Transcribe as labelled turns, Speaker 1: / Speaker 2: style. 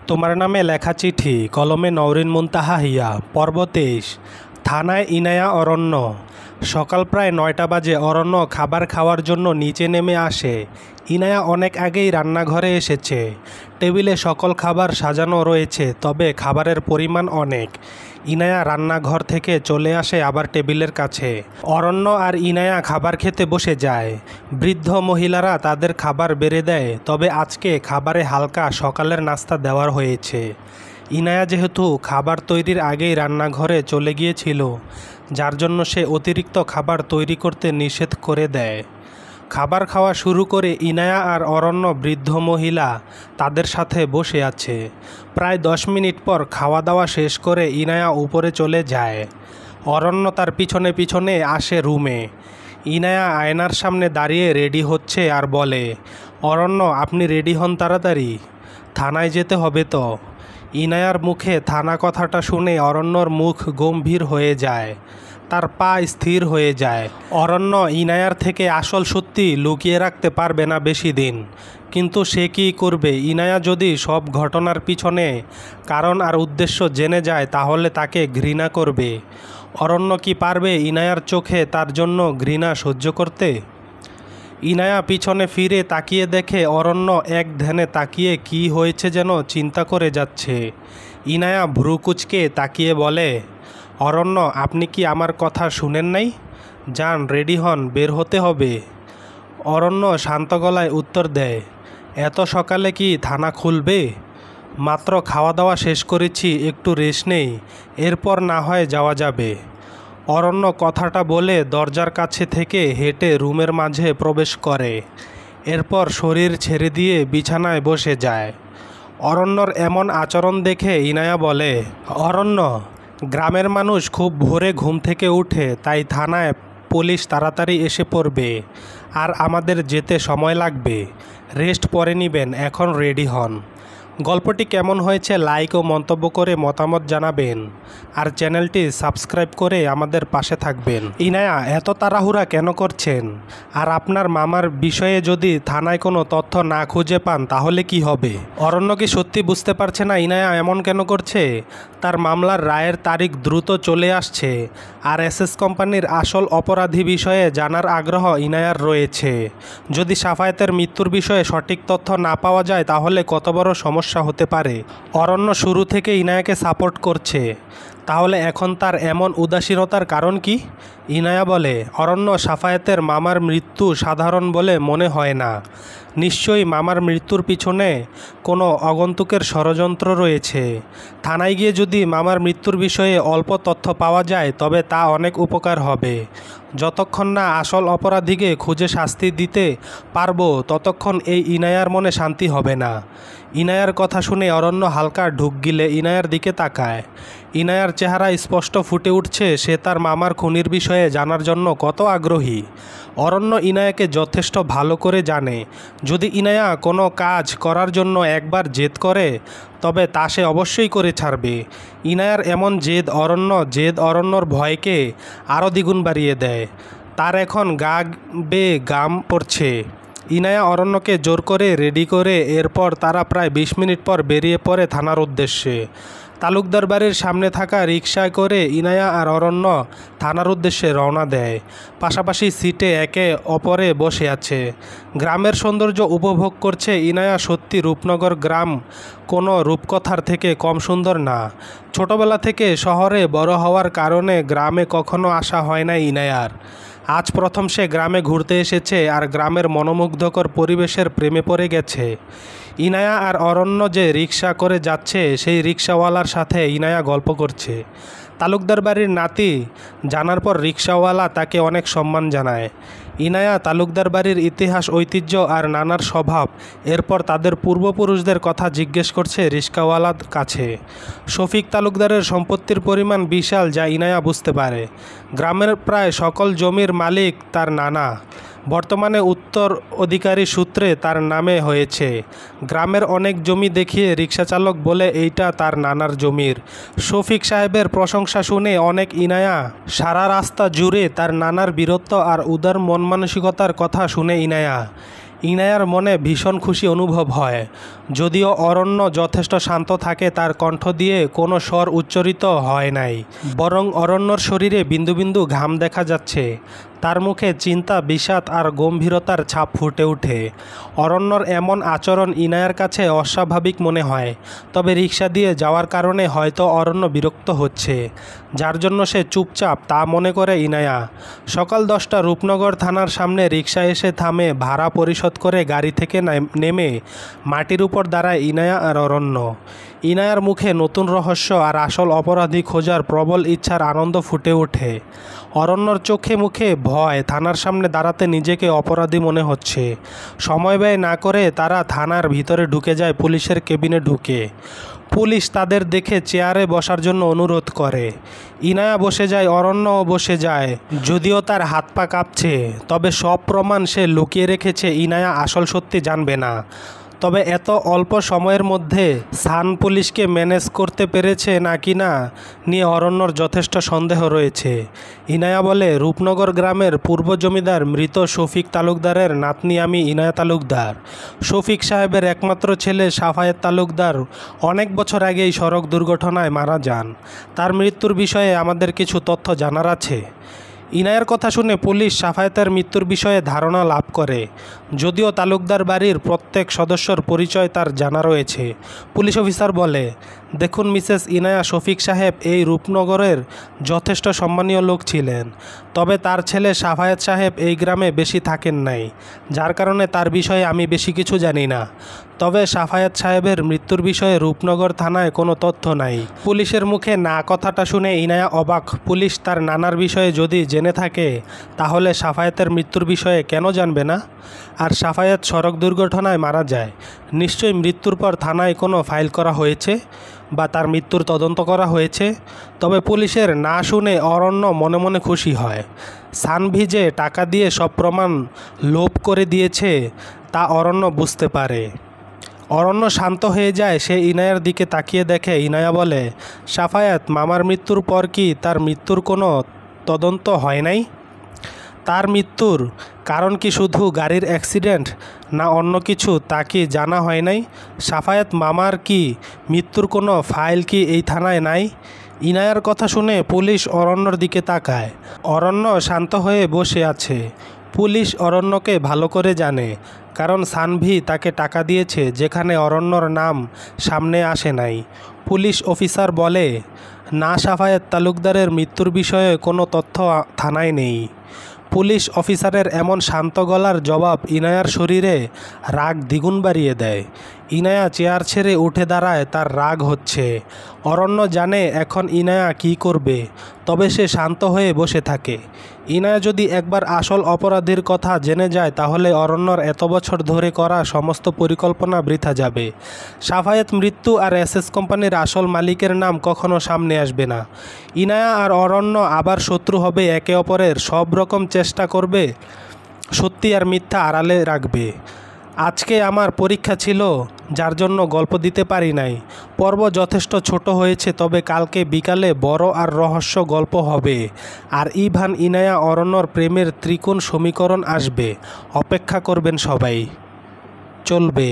Speaker 1: তোমার নামে লেখা চিঠি কলমে নওরিন মুনতাহা হিয়া পর্ব ২৩। থানায় ইনায়া অরণ্য। সকাল প্রায় ৯টা বাজে অরণ্য খাবার খাওয়ার জন্য নিচে নেমে আসে। ইনায়া অনেক আগেই রান্নাঘরে এসেছে। টেবিলে সকল খাবার সাজানো রয়েছে, তবে খাবারের পরিমাণ অনেক। ইনায়া রান্নাঘর থেকে চলে আসে আবার টেবিলের কাছে। অরণ্য আর ইনায়া খাবার খেতে বসে যায়। বৃদ্ধ মহিলারা তাদের খাবার বেড়ে দেয়, তবে আজকে খাবারে হালকা সকালের নাস্তা দেওয়ার হয়েছে। ইনায়া যেহেতু খাবার তৈরির আগেই রান্নাঘরে চলে গিয়েছিল, যার জন্য সে অতিরিক্ত খাবার তৈরি করতে নিষেধ করে দেয়। খাবার খাওয়া শুরু করে ইনায়া আর অরণ্য বৃদ্ধ মহিলা তাদের সাথে বসে আছে। প্রায় 10 মিনিট পর খাওয়া দাওয়া শেষ করে ইনায়া উপরে চলে যায়। অরণ্য তার পিছনে পিছনে আসে রুমে। ইনায়া আয়নার সামনে দাঁড়িয়ে রেডি হচ্ছে আর বলে, অরণ্য আপনি রেডি হন তাড়াতাড়ি, থানায় যেতে হবে তো। ইনায়ার মুখে থানা কথাটা শুনে অরণ্যর মুখ গম্ভীর হয়ে যায়, তার পা স্থির হয়ে যায়। অরণ্য ইনায়ার থেকে আসল সত্যি লুকিয়ে রাখতে পারবে না বেশি দিন, কিন্তু সে কী করবে? ইনায়া যদি সব ঘটনার পিছনে কারণ আর উদ্দেশ্য জেনে যায় তাহলে তাকে ঘৃণা করবে। অরণ্য কি পারবে ইনায়ার চোখে তার জন্য ঘৃণা সহ্য করতে? ইনায়া পিছনে ফিরে তাকিয়ে দেখে অরণ্য এক ধ্যানে তাকিয়ে কি হয়েছে যেন চিন্তা করে যাচ্ছে। ইনায়া ভ্রুকুচকে তাকিয়ে বলে, অরণ্য আপনি কি আমার কথা শুনেন নাই? যান, রেডি হন, বের হতে হবে। অরণ্য শান্ত গলায় উত্তর দেয়, এত সকালে কি থানা খুলবে? মাত্র খাওয়া দাওয়া শেষ করেছি, একটু রেস্ট নেই, এরপর না হয় যাওয়া যাবে। অরণ্য কথাটা বলে দরজার কাছে থেকে হেঁটে রুমের মাঝে প্রবেশ করে। এরপর শরীর ছেড়ে দিয়ে বিছানায় বসে যায়। অরণ্যর এমন আচরণ দেখে ইনায়া বলে, অরণ্য গ্রামের মানুষ খুব ভোরে ঘুম থেকে উঠে, তাই থানায় পুলিশ তাড়াতাড়ি এসে পড়বে আর আমাদের যেতে সময় লাগবে। রেস্ট পরে নেবেন, এখন রেডি হন। গল্পটি কেমন হয়েছে লাইক ও মন্তব্য করে মতামত জানাবেন, আর চ্যানেলটি সাবস্ক্রাইব করে আমাদের পাশে থাকবেন। ইনায়া এত তাড়াহুড়া কেন করছেন? আর আপনার মামার বিষয়ে যদি থানায় কোনো তথ্য না খুঁজে পান তাহলে কি হবে? অরণ্য কি সত্যি বুঝতে পারছে না ইনায়া এমন কেন করছে? তার মামলার রায়ের তারিখ দ্রুত চলে আসছে, আর এসএস কোম্পানির আসল অপরাধী বিষয়ে জানার আগ্রহ ইনায়ার রয়েছে। যদি সাফায়েতের মৃত্যুর বিষয়ে সঠিক তথ্য না পাওয়া যায় তাহলে কত বড় সমস্যা হতে পারে। অরণ্য শুরু থেকে ইনায়াকে সাপোর্ট করছে, তাহলে এখন তার এমন উদাসীনতার কারণ কি? ইনায়া বলে, অরণ্য সাফায়েতের মামার মৃত্যু সাধারণ বলে মনে হয় না। নিশ্চয়ই মামার মৃত্যুর পিছনে কোনো আগন্তুকের ষড়যন্ত্র রয়েছে। থানায় গিয়ে যদি মামার মৃত্যুর বিষয়ে অল্প তথ্য পাওয়া যায় তবে তা অনেক উপকার হবে। যতক্ষণ না আসল অপরাধীকে খুঁজে শাস্তি দিতে পারবো ততক্ষণ এই ইনায়ার মনে শান্তি হবে না। ইনায়ার কথা শুনে অরণ্য হালকা ঢুক গিলে ইনায়ার দিকে তাকায়। ইনায়ার চেহারা স্পষ্ট ফুটে উঠছে সে তার মামার খুনির বিষয়ে জানার জন্য কত আগ্রহী। অরণ্য ইনায়াকে যথেষ্ট ভালো করে জানে। যদি ইনায়া কোনো কাজ করার জন্য একবার জেদ করে তবে তা সে অবশ্যই করে ছাড়বে। ইনায়ার এমন জেদ অরণ্যর ভয়কে আরও দ্বিগুণ বাড়িয়ে দেয়। তার এখন গা বেয়ে গাম পড়ছে। ইনায়া অরণ্যকে জোর করে রেডি করে এরপর তারা প্রায় 20 মিনিট পর বেরিয়ে পড়ে থানার উদ্দেশ্যে। তালুকদার বাড়ির সামনে থাকা রিকশায় করে ইনায়া আর অরণ্য থানার উদ্দেশ্যে রওনা দেয়। পাশাপাশি সিটে একে অপরে বসে আছে। গ্রামের সৌন্দর্য উপভোগ করছে ইনায়া। সত্যি রূপনগর গ্রাম কোনো রূপকথার থেকে কম সুন্দর না। ছোটবেলা থেকে শহরে বড় হওয়ার কারণে গ্রামে কখনো আসা হয় না ইনায়ার। আজ প্রথম সে গ্রামে ঘুরতে এসেছে আর গ্রামের মনোমুগ্ধকর পরিবেশের প্রেমে পড়ে গেছে। ইনায়া আর অরণ্য যে রিকশা করে যাচ্ছে সেই রিকশাওয়ালার সাথে ইনায়া গল্প করছে। তালুকদার বাড়ির নাতি জানার পর রিকশাওয়ালা তাকে অনেক সম্মান জানায়। ইনায়া তালুকদার বাড়ির ইতিহাস, ঐতিহ্য আর নানার স্বভাব, এরপর তাদের পূর্বপুরুষদের কথা জিজ্ঞেস করছে রিকশাওয়ালার কাছে। শফিক তালুকদারের সম্পত্তির পরিমাণ বিশাল, যা ইনায়া বুঝতে পারে। গ্রামের প্রায় সকল জমির মালিক তার নানা। বর্তমানে উত্তর অধিকারী সূত্রে তার নামে হয়েছে। গ্রামের অনেক জমি দেখিয়ে রিকশাচালক বলে এইটা তার নানার জমির। শফিক সাহেবের প্রশংসা শুনে অনেক ইনায়া সারা রাস্তা জুড়ে তার নানার বীরত্ব আর উদার মন মানসিকতার কথা শুনে ইনায়া ইনায়ার মনে ভীষণ খুশি অনুভব হয়। যদিও অরণ্য যথেষ্ট শান্ত থাকে, তার কণ্ঠ দিয়ে কোনো স্বর উচ্চারিত হয় নাই, বরং অরণ্যর শরীরে বিন্দু বিন্দু ঘাম দেখা যাচ্ছে। তার মুখে চিন্তা, বিষাদ আর গম্ভীরতার ছাপ ফুটে ওঠে। অরণ্যর এমন আচরণ ইনায়ার কাছে অস্বাভাবিক মনে হয়। তবে রিক্সা দিয়ে যাওয়ার কারণে হয়তো অরণ্য বিরক্ত হচ্ছে, যার জন্য সে চুপচাপ, তা মনে করে ইনায়া। সকাল 10টা, রূপনগর থানার সামনে রিক্সা এসে থামে। ভাড়া পরিশোধ করে গাড়ি থেকে নেমে মাটির উপর দাঁড়ায় ইনায়া আর অরণ্য। ইনায়ার মুখে নতুন রহস্য আর আসল অপরাধী খোঁজার প্রবল ইচ্ছার আনন্দ ফুটে ওঠে। অরণ্যর চোখে মুখে ভয়। থানার সামনে দাঁড়াতে নিজেকে অপরাধী মনে হচ্ছে। সময় ব্যয় না করে তারা থানার ভিতরে ঢুকে যায়। পুলিশের কেবিনে ঢুকে পুলিশ তাদের দেখে চেয়ারে বসার জন্য অনুরোধ করে। ইনায়া বসে যায়, অরণ্যও বসে যায়, যদিও তার হাত পা কাঁপছে। তবে সব প্রমাণ সে লুকিয়ে রেখেছে। ইনায়া আসল সত্যি জানবে না। তবে এত অল্প সময়ের মধ্যে সান পুলিশকে ম্যানেজ করতে পেরেছে নাকি না নিয়ে অরণ্যর যথেষ্ট সন্দেহ রয়েছে। ইনায়া বলে, রূপনগর গ্রামের পূর্ব জমিদার মৃত শফিক তালুকদারের নাতনি আমি, ইনায়া তালুকদার। শফিক সাহেবের একমাত্র ছেলে সাফায়েত তালুকদার অনেক বছর আগেই সড়ক দুর্ঘটনায় মারা যান। তার মৃত্যুর বিষয়ে আমাদের কিছু তথ্য জানার আছে। ইনায়ার কথা শুনে পুলিশ সাফায়েতের মৃত্যুর বিষয়ে ধারণা লাভ করে, যদিও তালুকদার বাড়ির প্রত্যেক সদস্যর পরিচয় তার জানা রয়েছে। পুলিশ অফিসার বলে, দেখুন মিসেস ইনায়া, শফিক সাহেব এই রূপনগরের যথেষ্ট সম্মানীয় লোক ছিলেন। তবে তার ছেলে সাফায়েত সাহেব এই গ্রামে বেশি থাকেন নাই, যার কারণে তার বিষয়ে আমি বেশি কিছু জানি না। তবে সাফায়েত সাহেবের মৃত্যুর বিষয়ে রূপনগর থানায় কোনো তথ্য নাই। পুলিশের মুখে না কথাটা শুনে ইনায়া অবাক। পুলিশ তার নানার বিষয়ে যদি জেনে থাকে, তাহলে সাফায়েতের মৃত্যুর বিষয়ে কেন জানবে না? আর সাফায়েত সড়ক দুর্ঘটনায় মারা যায়, নিশ্চয়ই মৃত্যুর পর থানায় কোনো ফাইল করা হয়েছে বা তার মৃত্যুর তদন্ত করা হয়েছে। তবে পুলিশের না শুনে অরণ্য মনে মনে খুশি হয়। সানভি টাকা দিয়ে সব প্রমাণ লোপ করে দিয়েছে, তা অরণ্য বুঝতে পারে। অরণ্য শান্ত হয়ে যায়। সে ইনায়ার দিকে তাকিয়ে দেখে। ইনায়া বলে, সাফায়েত মামার মৃত্যুর পর কি তার মৃত্যুর কোনো তদন্ত হয় নাই? তার মৃত্যুর কারণ কি শুধু গাড়ির অ্যাক্সিডেন্ট না অন্য কিছু, তা কি জানা হয় নাই? সাফায়েত মামার কি মৃত্যুর কোনো ফাইল কি এই থানায় নাই? ইনায়ার কথা শুনে পুলিশ অরণ্যর দিকে তাকায়। অরণ্য শান্ত হয়ে বসে আছে। পুলিশ অরণ্যকে ভালো করে জানে, কারণ সানভি তাকে টাকা দিয়েছে যেখানে অরণ্যর নাম সামনে আসে নাই। পুলিশ অফিসার বলে, না, সাফায়েত তালুকদারের মৃত্যুর বিষয়ে কোনো তথ্য থানায় নেই। পুলিশ অফিসারের এমন শান্ত গলার জবাব ইনায়ার শরীরে রাগ দ্বিগুণ বাড়িয়ে দেয়। ইনায়া চেয়ার ছেড়ে উঠে দাঁড়ায়। তার রাগ হচ্ছে। অরণ্য জানে এখন ইনায়া কী করবে, তবে সে শান্ত হয়ে বসে থাকে। ইনায়া যদি একবার আসল অপরাধীর কথা জেনে যায়, তাহলে অরণ্যর এত বছর ধরে করা সমস্ত পরিকল্পনা বৃথা যাবে। সাফায়েত মৃত্যু আর এসএস কোম্পানির আসল মালিকের নাম কখনো সামনে আসবে না। ইনায়া আর অরণ্য আবার শত্রু হবে। একে অপরের সব রকম চেষ্টা করবে সত্যি আর মিথ্যা আড়ালে রাখবে। আজকে আমার পরীক্ষা ছিল, যার জন্য গল্প দিতে পারি নাই। পর্ব যথেষ্ট ছোট হয়েছে, তবে কালকে বিকালে বড় আর রহস্য গল্প হবে। আর ইভান, ইনায়া, অরণ্যর প্রেমের ত্রিকোণ সমীকরণ আসবে। অপেক্ষা করবেন সবাই। চলবে।